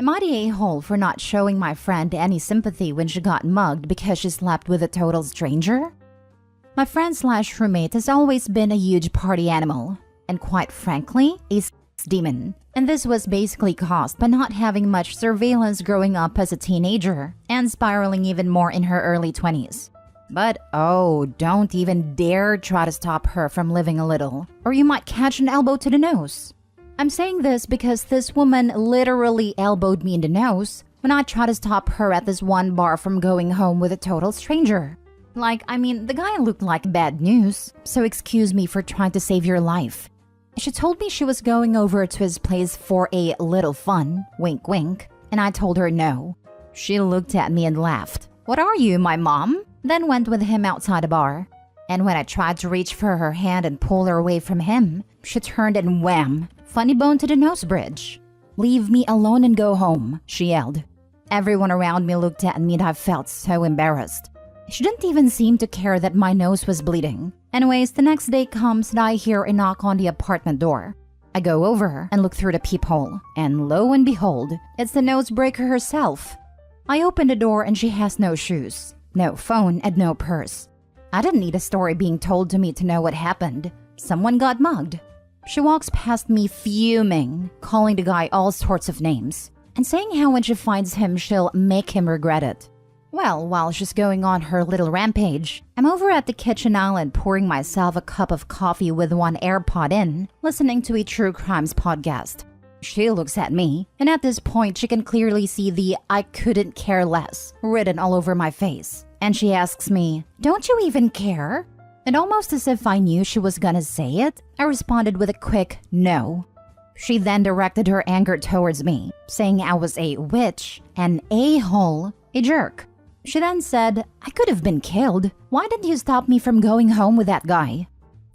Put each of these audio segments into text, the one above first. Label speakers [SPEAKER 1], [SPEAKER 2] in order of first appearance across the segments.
[SPEAKER 1] Am I the a-hole for not showing my friend any sympathy when she got mugged because she slept with a total stranger? My friend/roommate has always been a huge party animal, and quite frankly, a demon. And this was basically caused by not having much surveillance growing up as a teenager and spiraling even more in her early 20s. But oh, don't even dare try to stop her from living a little, or you might catch an elbow to the nose. I'm saying this because this woman literally elbowed me in the nose when I tried to stop her at this one bar from going home with a total stranger. The guy looked like bad news, so excuse me for trying to save your life. She told me she was going over to his place for a little fun, wink wink, and I told her no. She looked at me and laughed. What are you, my mom? Then went with him outside the bar. And when I tried to reach for her hand and pull her away from him, she turned and wham, funny bone to the nose bridge. Leave me alone and go home, she yelled. Everyone around me looked at me and I felt so embarrassed. She didn't even seem to care that my nose was bleeding. Anyways, the next day comes and I hear a knock on the apartment door. I go over and look through the peephole, and lo and behold, it's the nosebreaker herself. I open the door and she has no shoes, no phone, and no purse. I didn't need a story being told to me to know what happened. Someone got mugged. She walks past me fuming, calling the guy all sorts of names, and saying how when she finds him, she'll make him regret it. Well, while she's going on her little rampage, I'm over at the kitchen island pouring myself a cup of coffee with one AirPod in, listening to a true crimes podcast. She looks at me, and at this point she can clearly see the "I couldn't care less" written all over my face. And she asks me, "Don't you even care?" And almost as if I knew she was gonna say it, I responded with a quick no. She then directed her anger towards me, saying I was a witch, an a-hole, a jerk. She then said, "I could have been killed. Why didn't you stop me from going home with that guy?"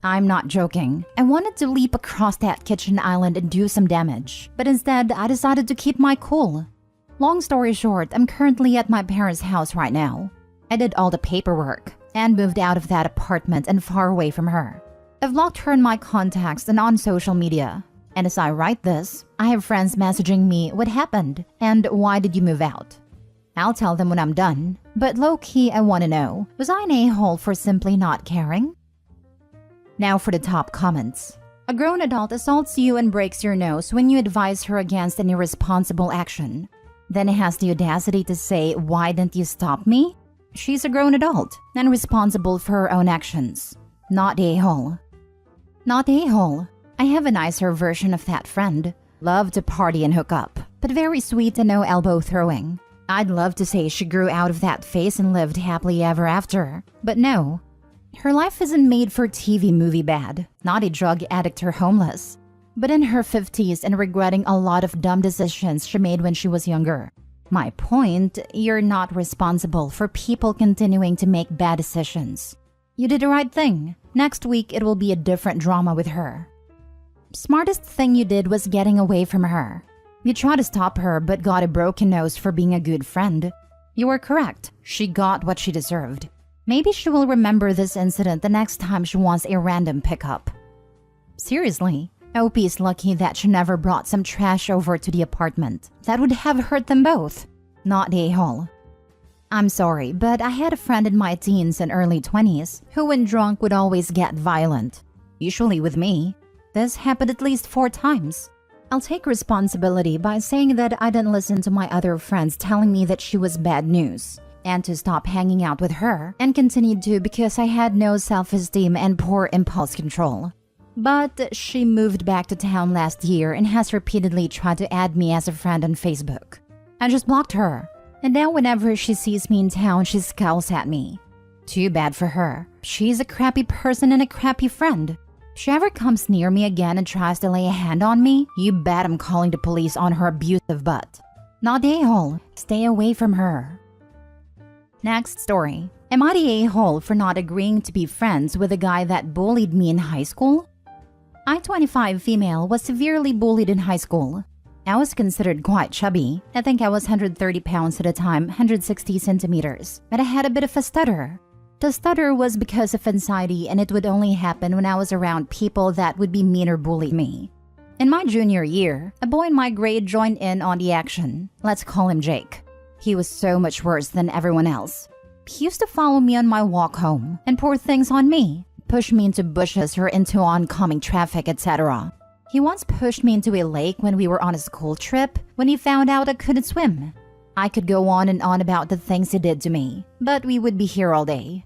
[SPEAKER 1] I'm not joking. I wanted to leap across that kitchen island and do some damage, but instead I decided to keep my cool. Long story short, I'm currently at my parents' house right now. I did all the paperwork and moved out of that apartment and far away from her. I've blocked her in my contacts and on social media. And as I write this, I have friends messaging me what happened and why did you move out. I'll tell them when I'm done, but low-key I want to know, was I an a-hole for simply not caring? Now for the top comments. A grown adult assaults you and breaks your nose when you advise her against an irresponsible action. Then has the audacity to say, "Why didn't you stop me?" She's a grown adult and responsible for her own actions. Not a-hole. Not a-hole. I have a nicer version of that friend. Love to party and hook up, but very sweet and no elbow throwing. I'd love to say she grew out of that phase and lived happily ever after, but no. Her life isn't made for TV movie bad, not a drug addict or homeless, but in her 50s and regretting a lot of dumb decisions she made when she was younger. My point, you're not responsible for people continuing to make bad decisions. You did the right thing. Next week it will be a different drama with her. Smartest thing you did was getting away from her. You tried to stop her but got a broken nose for being a good friend. You were correct. She got what she deserved. Maybe she will remember this incident the next time she wants a random pickup. Seriously, Opie is lucky that she never brought some trash over to the apartment. That would have hurt them both. Not a-hole. I'm sorry, but I had a friend in my teens and early 20s who when drunk would always get violent. Usually with me. This happened at least 4 times. I'll take responsibility by saying that I didn't listen to my other friends telling me that she was bad news, and to stop hanging out with her, and continued to because I had no self-esteem and poor impulse control. But she moved back to town last year and has repeatedly tried to add me as a friend on Facebook. I just blocked her, and now whenever she sees me in town, she scowls at me. Too bad for her. She's a crappy person and a crappy friend. If she ever comes near me again and tries to lay a hand on me, you bet I'm calling the police on her abusive butt. Not a-hole. Stay away from her. Next story. Am I the a-hole for not agreeing to be friends with a guy that bullied me in high school? I, 25 female, was severely bullied in high school. I was considered quite chubby. I think I was 130 pounds at the time, 160 centimeters, but I had a bit of a stutter. The stutter was because of anxiety and it would only happen when I was around people that would be mean or bully me. In my junior year, a boy in my grade joined in on the action. Let's call him Jake. He was so much worse than everyone else. He used to follow me on my walk home and pour things on me, push me into bushes or into oncoming traffic, etc. He once pushed me into a lake when we were on a school trip when he found out I couldn't swim. I could go on and on about the things he did to me, but we would be here all day.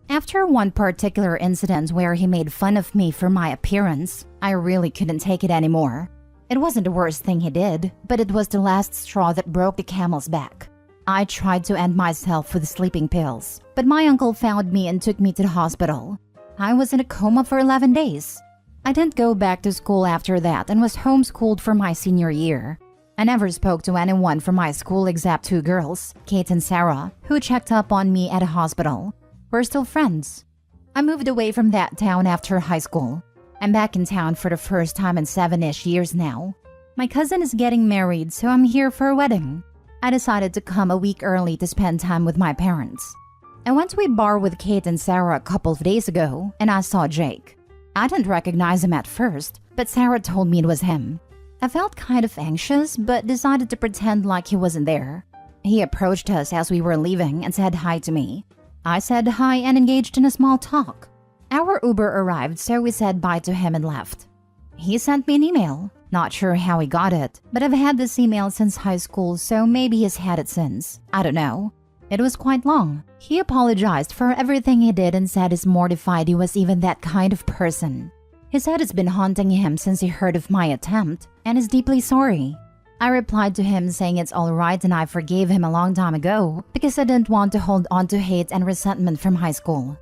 [SPEAKER 1] After one particular incident where he made fun of me for my appearance, I really couldn't take it anymore. It wasn't the worst thing he did, but it was the last straw that broke the camel's back. I tried to end myself with sleeping pills, but my uncle found me and took me to the hospital. I was in a coma for 11 days. I didn't go back to school after that and was homeschooled for my senior year. I never spoke to anyone from my school except 2 girls, Kate and Sarah, who checked up on me at a hospital. We're still friends. I moved away from that town after high school. I'm back in town for the first time in 7-ish years now. My cousin is getting married, so I'm here for a wedding. I decided to come a week early to spend time with my parents. I went to a bar with Kate and Sarah a couple of days ago, and I saw Jake. I didn't recognize him at first, but Sarah told me it was him. I felt kind of anxious, but decided to pretend like he wasn't there. He approached us as we were leaving and said hi to me. I said hi and engaged in a small talk. Our Uber arrived, so we said bye to him and left. He sent me an email. Not sure how he got it, but I've had this email since high school, so maybe he's had it since. I don't know. It was quite long. He apologized for everything he did and said he's mortified he was even that kind of person. He said it's been haunting him since he heard of my attempt and is deeply sorry. I replied to him saying it's alright and I forgave him a long time ago because I didn't want to hold on to hate and resentment from high school.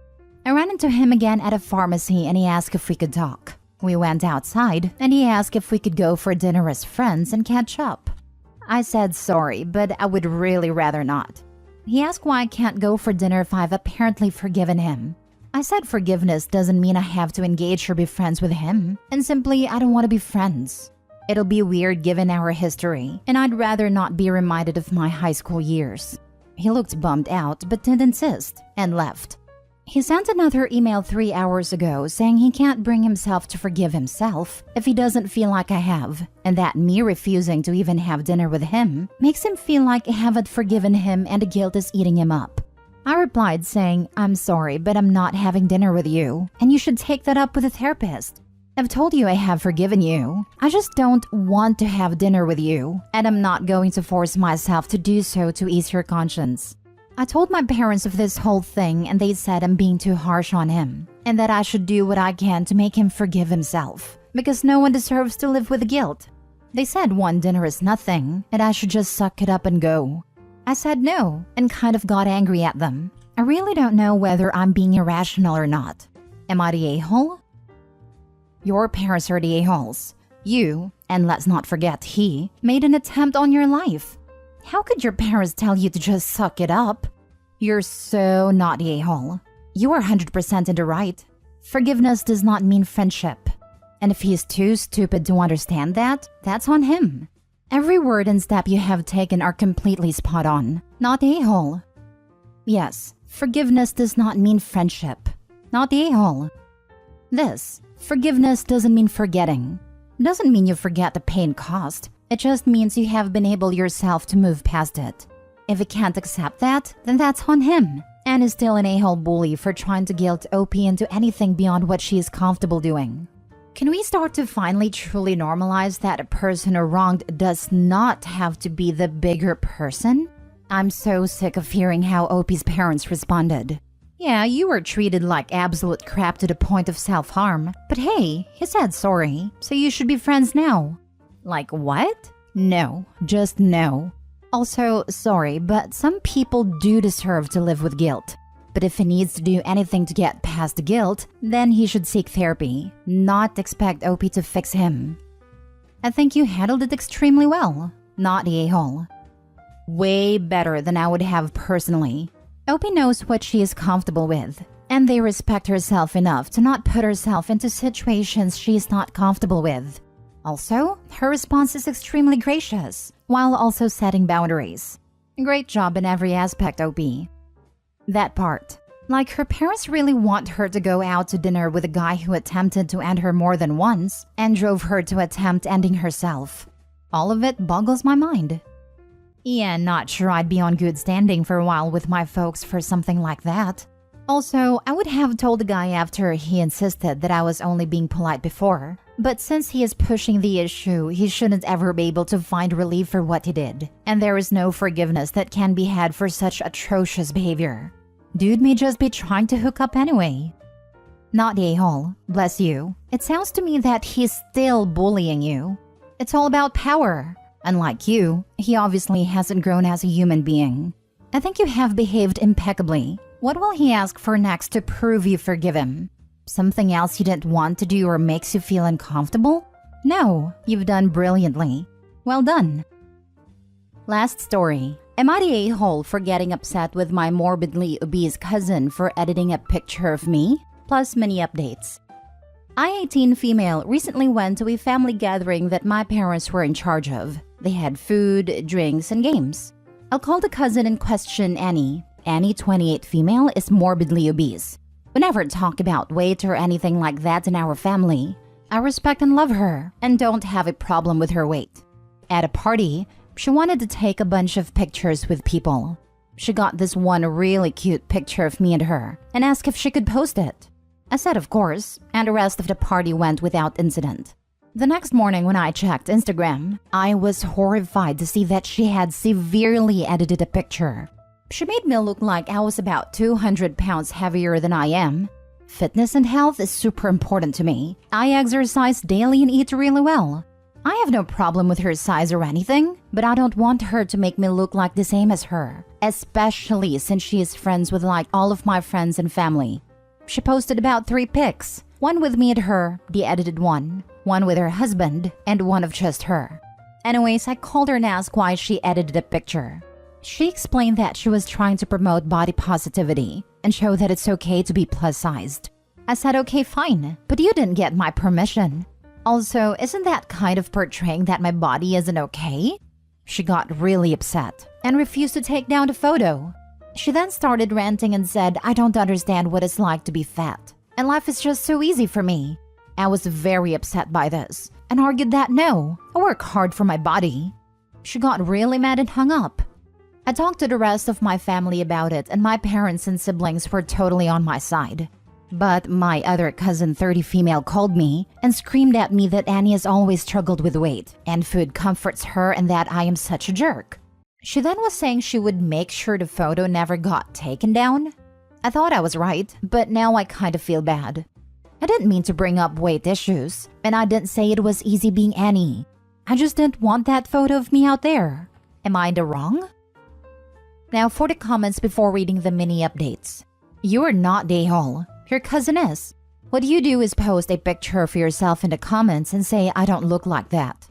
[SPEAKER 1] I ran into him again at a pharmacy and he asked if we could talk. We went outside and he asked if we could go for dinner as friends and catch up. I said sorry, but I would really rather not. He asked why I can't go for dinner if I've apparently forgiven him. I said forgiveness doesn't mean I have to engage or be friends with him, and simply I don't want to be friends. It'll be weird given our history, and I'd rather not be reminded of my high school years. He looked bummed out but didn't insist, and left. He sent another email 3 hours ago saying he can't bring himself to forgive himself if he doesn't feel like I have, and that me refusing to even have dinner with him makes him feel like I haven't forgiven him and the guilt is eating him up. I replied saying, I'm sorry, but I'm not having dinner with you, and you should take that up with a therapist. I've told you I have forgiven you. I just don't want to have dinner with you, and I'm not going to force myself to do so to ease your conscience. I told my parents of this whole thing and they said I'm being too harsh on him, and that I should do what I can to make him forgive himself, because no one deserves to live with guilt. They said one dinner is nothing, and I should just suck it up and go. I said no, and kind of got angry at them. I really don't know whether I'm being irrational or not. Am I the a-hole? Your parents are the a-holes. You, and let's not forget he, made an attempt on your life. How could your parents tell you to just suck it up? You're so not the a-hole. You are 100% in the right. Forgiveness does not mean friendship. And if he's too stupid to understand that, that's on him. Every word and step you have taken are completely spot on. Not the a-hole. Yes, forgiveness does not mean friendship. Not the a-hole. This, forgiveness doesn't mean forgetting. It doesn't mean you forget the pain caused. It just means you have been able yourself to move past it. If he can't accept that, then that's on him. And is still an a-hole bully for trying to guilt OP into anything beyond what she is comfortable doing. Can we start to finally truly normalize that a person wronged does not have to be the bigger person? I'm so sick of hearing how OP's parents responded. Yeah, you were treated like absolute crap to the point of self-harm, but hey, he said sorry, so you should be friends now. Like what? No, just no. Also, sorry, but some people do deserve to live with guilt. But if he needs to do anything to get past the guilt, then he should seek therapy, not expect OP to fix him. I think you handled it extremely well, not the a-hole. Way better than I would have personally. OP knows what she is comfortable with, and they respect herself enough to not put herself into situations she is not comfortable with. Also, her response is extremely gracious, while also setting boundaries. Great job in every aspect, OP. That part. Like her parents really want her to go out to dinner with a guy who attempted to end her more than once and drove her to attempt ending herself. All of it boggles my mind. Yeah, not sure I'd be on good standing for a while with my folks for something like that. Also, I would have told the guy after he insisted that I was only being polite before. But since he is pushing the issue, he shouldn't ever be able to find relief for what he did. And there is no forgiveness that can be had for such atrocious behavior. Dude may just be trying to hook up anyway. Not a-hole, bless you. It sounds to me that he's still bullying you. It's all about power. Unlike you, he obviously hasn't grown as a human being. I think you have behaved impeccably. What will he ask for next to prove you forgive him? Something else you didn't want to do or makes you feel uncomfortable? No, you've done brilliantly. Well done. Last story. Am I the a-hole for getting upset with my morbidly obese cousin for editing a picture of me? Plus mini updates. I, 18 female, recently went to a family gathering that my parents were in charge of. They had food, drinks, and games. I'll call the cousin in question Annie. Annie, 28 female, is morbidly obese. We never talk about weight or anything like that in our family. I respect and love her and don't have a problem with her weight. At a party, she wanted to take a bunch of pictures with people. She got this one really cute picture of me and her and asked if she could post it. I said of course, and the rest of the party went without incident. The next morning when I checked Instagram, I was horrified to see that she had severely edited a picture. She made me look like I was about 200 pounds heavier than I am. Fitness and health is super important to me. I exercise daily and eat really well. I have no problem with her size or anything, but I don't want her to make me look like the same as her, especially since she is friends with like all of my friends and family. She posted about 3 pics, one with me and her, the edited one with her husband, and one of just her. Anyways, I called her and asked why she edited a picture. She explained that she was trying to promote body positivity and show that it's okay to be plus-sized. I said okay, fine, but you didn't get my permission. Also, isn't that kind of portraying that my body isn't okay? She got really upset and refused to take down the photo. She then started ranting and said I don't understand what it's like to be fat, and life is just so easy for me. I was very upset by this and argued that no, I work hard for my body. She got really mad and hung up. I talked to the rest of my family about it and my parents and siblings were totally on my side. But my other cousin, 30 female, called me and screamed at me that Annie has always struggled with weight and food comforts her and that I am such a jerk. She then was saying she would make sure the photo never got taken down. I thought I was right, but now I kind of feel bad. I didn't mean to bring up weight issues, and I didn't say it was easy being Annie. I just didn't want that photo of me out there. Am I in the wrong? Now for the comments before reading the mini updates. You are not the a-hole. Your cousin is. What you do is post a picture of yourself in the comments and say I don't look like that.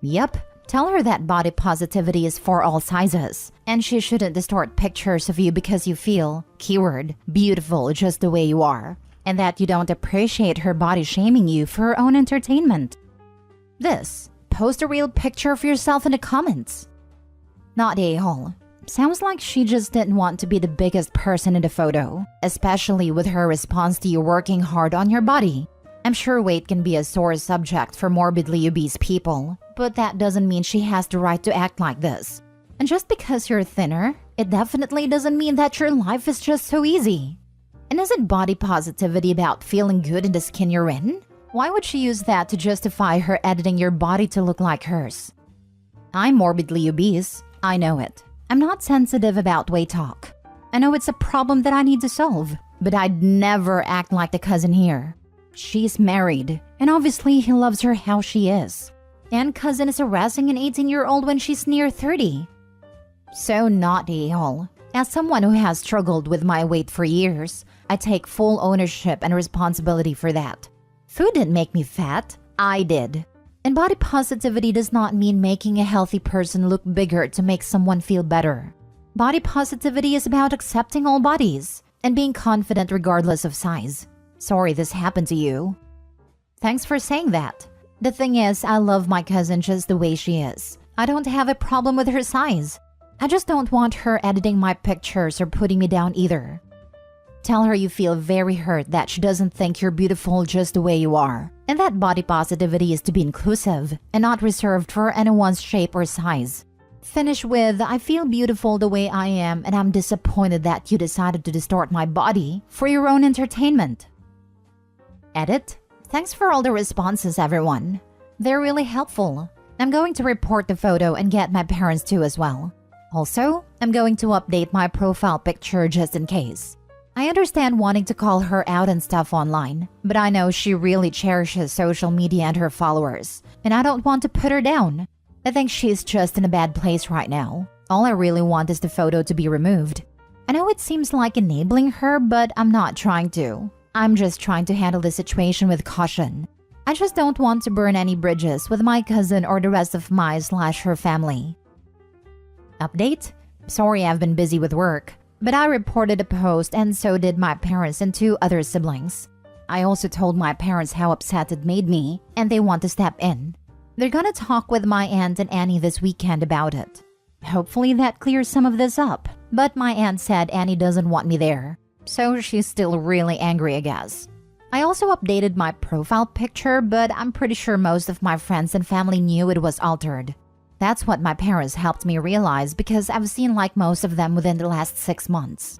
[SPEAKER 1] Yep, tell her that body positivity is for all sizes, and she shouldn't distort pictures of you because you feel, keyword, beautiful just the way you are, and that you don't appreciate her body shaming you for her own entertainment. This, post a real picture of yourself in the comments. Not the a-hole. Sounds like she just didn't want to be the biggest person in the photo, especially with her response to you working hard on your body. I'm sure weight can be a sore subject for morbidly obese people, but that doesn't mean she has the right to act like this. And just because you're thinner, it definitely doesn't mean that your life is just so easy. And isn't body positivity about feeling good in the skin you're in? Why would she use that to justify her editing your body to look like hers? I'm morbidly obese. I know it. I'm not sensitive about weight talk. I know it's a problem that I need to solve, but I'd never act like the cousin here. She's married, and obviously he loves her how she is. And cousin is harassing an 18-year-old when she's near 30. So not the a-hole. As someone who has struggled with my weight for years, I take full ownership and responsibility for that. Food didn't make me fat, I did. And body positivity does not mean making a healthy person look bigger to make someone feel better. Body positivity is about accepting all bodies and being confident regardless of size. Sorry this happened to you. Thanks for saying that. The thing is, I love my cousin just the way she is. I don't have a problem with her size. I just don't want her editing my pictures or putting me down either. Tell her you feel very hurt that she doesn't think you're beautiful just the way you are, and that body positivity is to be inclusive and not reserved for anyone's shape or size. Finish with, I feel beautiful the way I am and I'm disappointed that you decided to distort my body for your own entertainment. Edit. Thanks for all the responses, everyone. They're really helpful. I'm going to report the photo and get my parents to as well. Also, I'm going to update my profile picture just in case. I understand wanting to call her out and stuff online, but I know she really cherishes social media and her followers, and I don't want to put her down. I think she's just in a bad place right now. All I really want is the photo to be removed. I know it seems like enabling her, but I'm not trying to. I'm just trying to handle the situation with caution. I just don't want to burn any bridges with my cousin or the rest of my/her family. Update? Sorry I've been busy with work, but I reported a post and so did my parents and 2 other siblings. I also told my parents how upset it made me and they want to step in. They're gonna talk with my aunt and Annie this weekend about it. Hopefully that clears some of this up, but my aunt said Annie doesn't want me there, so she's still really angry, I guess. I also updated my profile picture, but I'm pretty sure most of my friends and family knew it was altered. That's what my parents helped me realize because I've seen like most of them within the last 6 months.